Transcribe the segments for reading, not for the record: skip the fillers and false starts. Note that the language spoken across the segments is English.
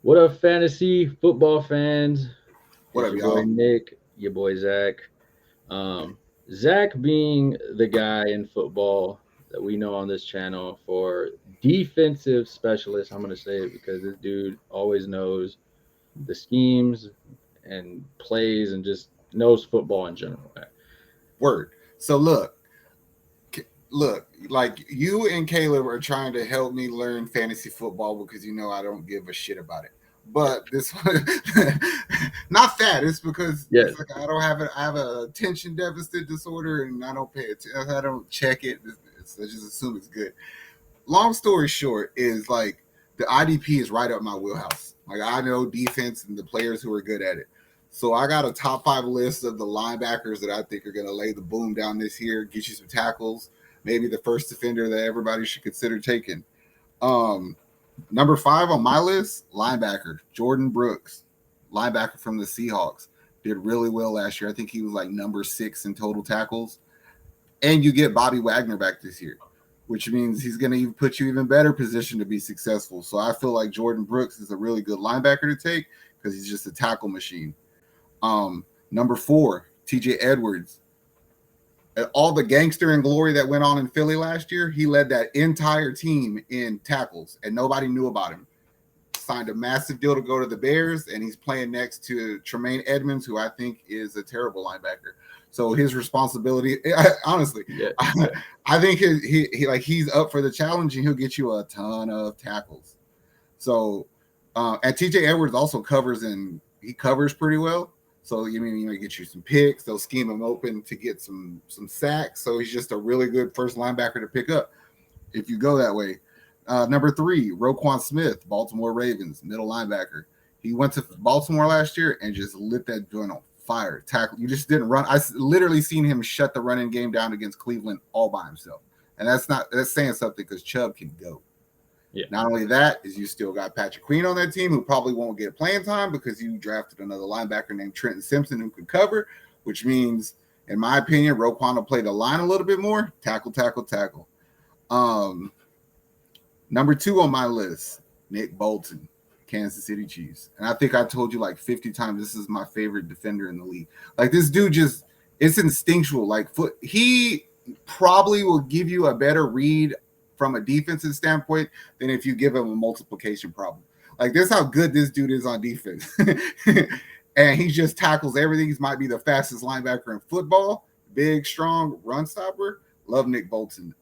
What up, fantasy football fans? What It's up, your boy y'all? Nick, your boy Zach. Um, Zach being the guy in football that we know on this channel for defensive specialist. I'm going to say it because this dude always knows the schemes and plays and just knows football in general. Word. So look, like you and Caleb are trying to help me learn fantasy football because you know I don't give a shit about it. Yeah. But this one, not that. It's because Yeah. it's like I don't have it. I have a attention deficit disorder, and I don't pay attention. I don't check it. I just assume it's good. Long story short, is like the IDP is right up my wheelhouse. Like I know defense and the players who are good at it. So I got a top five list of the linebackers that I think are going to lay the boom down this year, get you some tackles, maybe the first defender that everybody should consider taking. Um, Number five on my list, linebacker Jordan Brooks, linebacker from the Seahawks, did really well last year. I think he was like number six in total tackles. And you get Bobby Wagner back this year, which means he's going to put you even better position to be successful. So I feel like Jordan Brooks is a really good linebacker to take because he's just a tackle machine. Number four, TJ Edwards. All the gangster and glory that went on in Philly last year, he led that entire team in tackles, and nobody knew about him. Signed a massive deal to go to the Bears, and he's playing next to Tremaine Edmonds, who I think is a terrible linebacker. So his responsibility, honestly, Yeah. I think he's up for the challenge, and he'll get you a ton of tackles. So, and TJ Edwards also he covers pretty well. So you mean get you some picks, they'll scheme him open to get some sacks. So he's just a really good first linebacker to pick up if you go that way. Number three, Roquan Smith, Baltimore Ravens, middle linebacker. He went to Baltimore last year and just lit that joint on fire. Tackle. You just didn't run. I literally seen him shut the running game down against Cleveland all by himself. And that's saying something because Chubb can go. Yeah. Not only that, is you still got Patrick Queen on that team who probably won't get playing time because you drafted another linebacker named Trenton Simpson who could cover, which means, in my opinion, Roquan will play the line a little bit more. Tackle, tackle, tackle. Um, Number two on my list, Nick Bolton, Kansas City Chiefs. And I think I told you like 50 times this is my favorite defender in the league. Like this dude just it's instinctual. Like he probably will give you a better read from a defensive standpoint than if you give him a multiplication problem. Like this how good this dude is on defense. And he just tackles everything. He might be the fastest linebacker in football, big, strong, run stopper. Love Nick Bolton.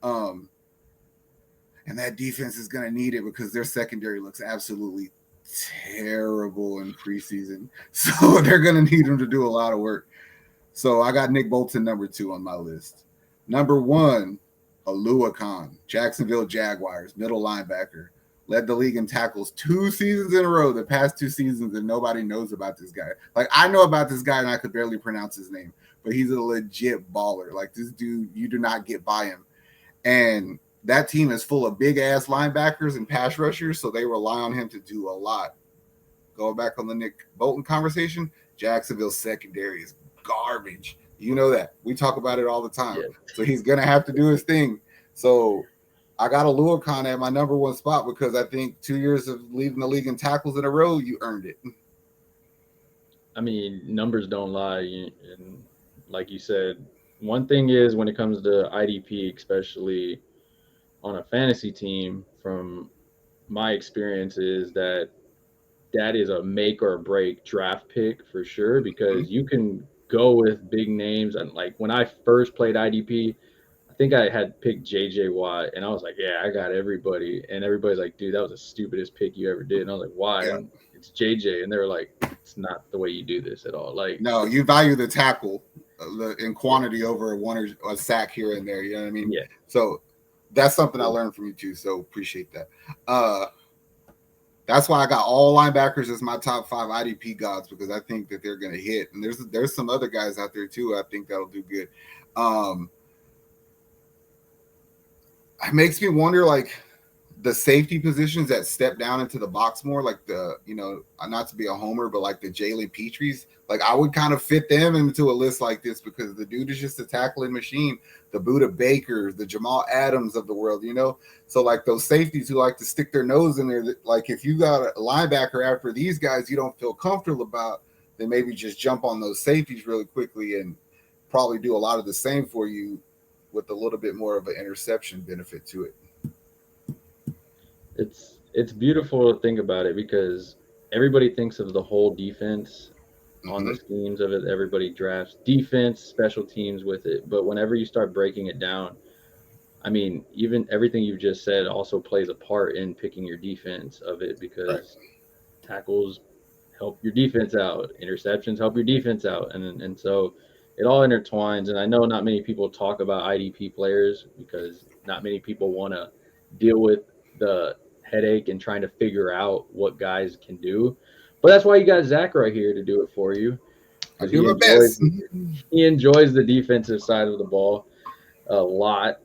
And that defense is going to need it because their secondary looks absolutely terrible in preseason. So they're going to need him to do a lot of work. So I got Nick Bolton number two on my list. Number one, Alua Khan, Jacksonville Jaguars, middle linebacker. Led the league in tackles 2 seasons in a row, the past 2 seasons, and nobody knows about this guy. Like, I know about this guy, and I could barely pronounce his name, but he's a legit baller. Like, this dude, you do not get by him. And that team is full of big ass linebackers and pass rushers, so they rely on him to do a lot. Going back on the Nick Bolton conversation, Jacksonville's secondary is garbage. You know that. We talk about it all the time. Yeah. So he's gonna have to do his thing. So I got a Luakon at my number one spot because I think 2 years of leading the league in tackles in a row, you earned it. I mean, numbers don't lie. And like you said, one thing is when it comes to IDP, especially on a fantasy team, from my experience, is that is a make or break draft pick for sure Mm-hmm. because you can go with big names. And like when I first played IDP, I think I had picked JJ Watt, and I was like, yeah, I got everybody. And everybody's like, dude, that was the stupidest pick you ever did. And I was like, why? Yeah. And it's JJ. And they were like, it's not the way you do this at all. Like, No, you value the tackle in yeah, quantity over one or a sack here and there. You know what I mean? yeah, So that's something I learned from you too. So appreciate that. Uh, That's why I got all linebackers as my top five IDP gods because I think that they're going to hit. And there's some other guys out there too. I think that'll do good. Um, it makes me wonder, like the safety positions that step down into the box more, like the, not to be a homer, but like the Jalen Petries, like I would kind of fit them into a list like this because the dude is just a tackling machine. The Buda Bakers, the Jamal Adams of the world. So like those safeties who like to stick their nose in there, like if you got a linebacker after these guys you don't feel comfortable about, then maybe just jump on those safeties really quickly and probably do a lot of the same for you with a little bit more of an interception benefit to it. It's beautiful to think about it because everybody thinks of the whole defense on the Mm-hmm. schemes of it. Everybody drafts defense, special teams with it. But whenever you start breaking it down, I mean, even everything you've just said also plays a part in picking your defense of it Right. because tackles help your defense out, interceptions help your defense out, and so it all intertwines. And I know not many people talk about IDP players because not many people want to deal with the headache and trying to figure out what guys can do. But that's why you got Zach right here to do it for you I because do my best. he enjoys the defensive side of the ball a lot.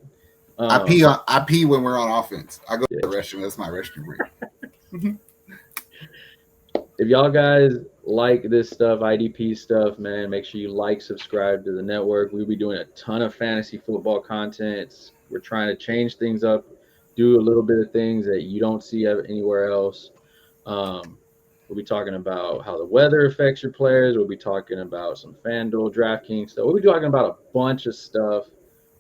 Um, I pee when we're on offense. I go to yeah. the restroom. That's my restroom break. If y'all guys like this stuff, IDP stuff, man, make sure you like, subscribe to the network. We'll be doing a ton of fantasy football content. We're trying to change things up, do a little bit of things that you don't see anywhere else. Um, we'll be talking about how the weather affects your players. We'll be talking about some FanDuel, DraftKings stuff. We'll be talking about a bunch of stuff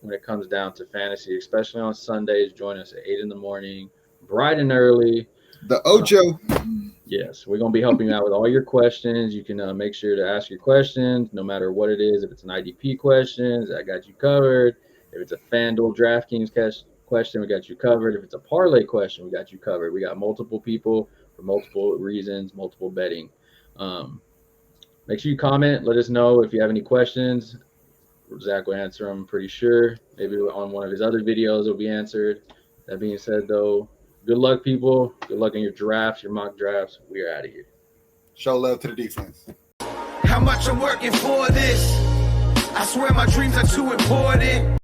when it comes down to fantasy, especially on Sundays. Join us at 8 in the morning, bright and early. The Uh, Ocho. Yes, we're going to be helping you out with all your questions. You can make sure to ask your questions no matter what it is. If it's an IDP question, I got you covered. If it's a FanDuel DraftKings question, we got you covered. If it's a parlay question, we got you covered. We got multiple people for multiple reasons, multiple betting. Um, Make sure you comment. Let us know if you have any questions. Zach will answer them, pretty sure. Maybe on one of his other videos, it'll be answered. That being said, though, good luck, people. Good luck in your drafts, your mock drafts. We are out of here. Show love to the defense. How much I'm working for this? I swear my dreams are too important.